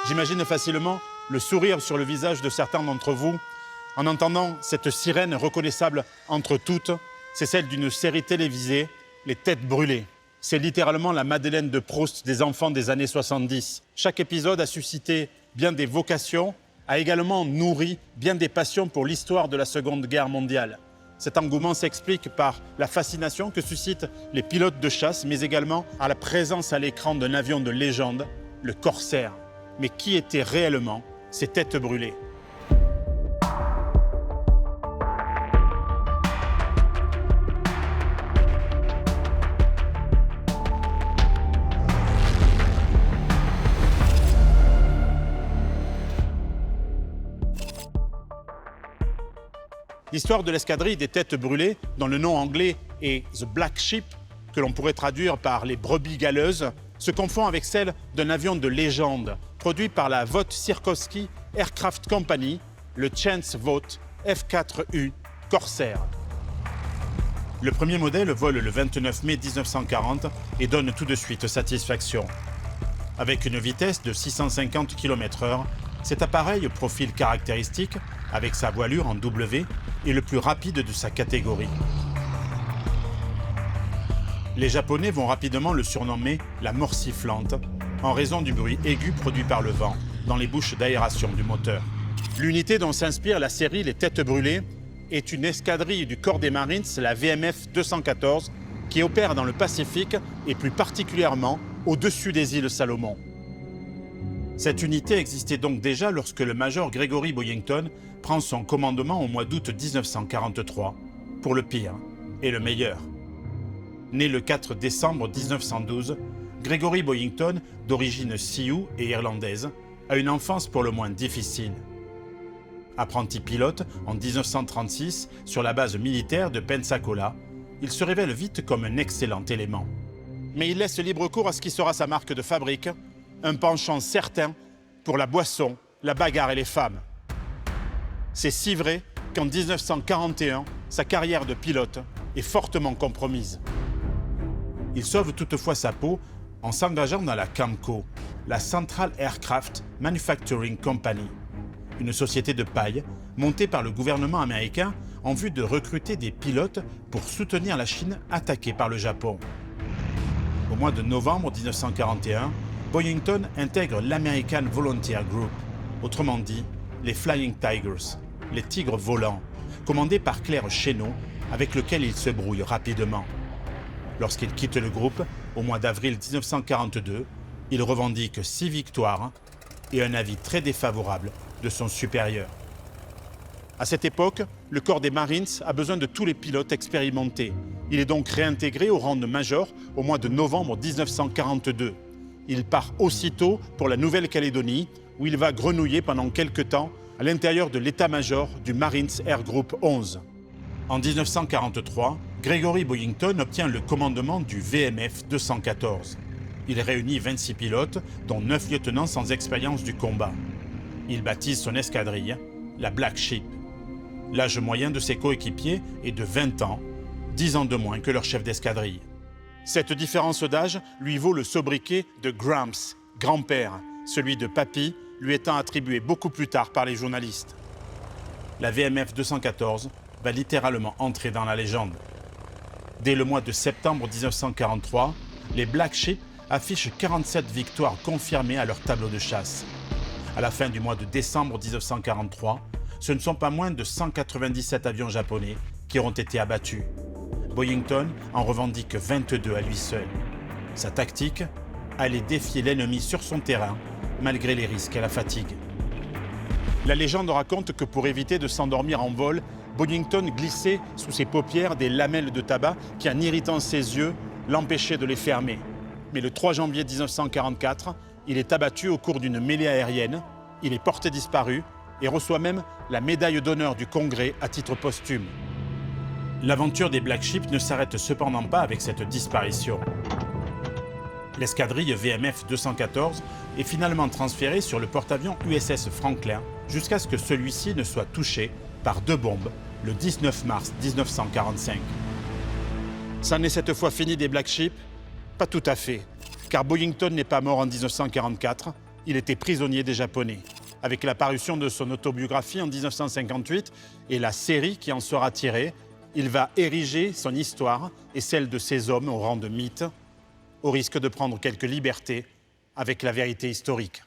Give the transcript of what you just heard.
J'imagine facilement le sourire sur le visage de certains d'entre vous en entendant cette sirène reconnaissable entre toutes. C'est celle d'une série télévisée, Les Têtes Brûlées. C'est littéralement la Madeleine de Proust des enfants des années 70. Chaque épisode a suscité bien des vocations, a également nourri bien des passions pour l'histoire de la Seconde Guerre mondiale. Cet engouement s'explique par la fascination que suscitent les pilotes de chasse, mais également à la présence à l'écran d'un avion de légende, le Corsair. Mais qui étaient réellement ces têtes brûlées ? L'histoire de l'escadrille des Têtes Brûlées, dont le nom anglais est The Black Sheep, que l'on pourrait traduire par les brebis galeuses, se confond avec celle d'un avion de légende, produit par la Vought Sikorsky Aircraft Company, le Chance Vought F-4U Corsair. Le premier modèle vole le 29 mai 1940 et donne tout de suite satisfaction. Avec une vitesse de 650 km/h, cet appareil au profil caractéristique, avec sa voilure en W, est le plus rapide de sa catégorie. Les Japonais vont rapidement le surnommer la mort sifflante, en raison du bruit aigu produit par le vent dans les bouches d'aération du moteur. L'unité dont s'inspire la série Les Têtes Brûlées est une escadrille du corps des Marines, la VMF 214, qui opère dans le Pacifique et plus particulièrement au-dessus des îles Salomon. Cette unité existait donc déjà lorsque le major Gregory Boyington prend son commandement au mois d'août 1943, pour le pire et le meilleur. Né le 4 décembre 1912, Gregory Boyington, d'origine sioux et irlandaise, a une enfance pour le moins difficile. Apprenti pilote en 1936 sur la base militaire de Pensacola, il se révèle vite comme un excellent élément. Mais il laisse libre cours à ce qui sera sa marque de fabrique, un penchant certain pour la boisson, la bagarre et les femmes. C'est si vrai qu'en 1941, sa carrière de pilote est fortement compromise. Il sauve toutefois sa peau en s'engageant dans la CAMCO, la Central Aircraft Manufacturing Company, une société de paille montée par le gouvernement américain en vue de recruter des pilotes pour soutenir la Chine attaquée par le Japon. Au mois de novembre 1941, Boyington intègre l'American Volunteer Group, autrement dit les Flying Tigers, les tigres volants, commandés par Claire Chénault, avec lequel il se brouille rapidement. Lorsqu'il quitte le groupe, au mois d'avril 1942, il revendique 6 victoires et un avis très défavorable de son supérieur. À cette époque, le corps des Marines a besoin de tous les pilotes expérimentés. Il est donc réintégré au rang de major au mois de novembre 1942. Il part aussitôt pour la Nouvelle-Calédonie, où il va grenouiller pendant quelques temps à l'intérieur de l'état-major du Marines Air Group 11. En 1943, Gregory Boyington obtient le commandement du VMF 214. Il réunit 26 pilotes, dont 9 lieutenants sans expérience du combat. Il baptise son escadrille la Black Sheep. L'âge moyen de ses coéquipiers est de 20 ans, 10 ans de moins que leur chef d'escadrille. Cette différence d'âge lui vaut le sobriquet de Gramps, grand-père, celui de Papy lui étant attribué beaucoup plus tard par les journalistes. La VMF 214 va littéralement entrer dans la légende. Dès le mois de septembre 1943, les Black Sheep affichent 47 victoires confirmées à leur tableau de chasse. À la fin du mois de décembre 1943, ce ne sont pas moins de 197 avions japonais qui auront été abattus. Boyington en revendique 22 à lui seul. Sa tactique, aller défier l'ennemi sur son terrain, malgré les risques et la fatigue. La légende raconte que pour éviter de s'endormir en vol, Boyington glissait sous ses paupières des lamelles de tabac qui, en irritant ses yeux, l'empêchaient de les fermer. Mais le 3 janvier 1944, il est abattu au cours d'une mêlée aérienne, il est porté disparu et reçoit même la médaille d'honneur du Congrès à titre posthume. L'aventure des Black Sheep ne s'arrête cependant pas avec cette disparition. L'escadrille VMF 214 est finalement transférée sur le porte-avions USS Franklin jusqu'à ce que celui-ci ne soit touché par 2 bombes le 19 mars 1945. C'en est cette fois fini des Black Sheep? Pas tout à fait, car Boyington n'est pas mort en 1944, il était prisonnier des Japonais. Avec la parution de son autobiographie en 1958 et la série qui en sera tirée, il va ériger son histoire et celle de ces hommes au rang de mythe, au risque de prendre quelques libertés avec la vérité historique.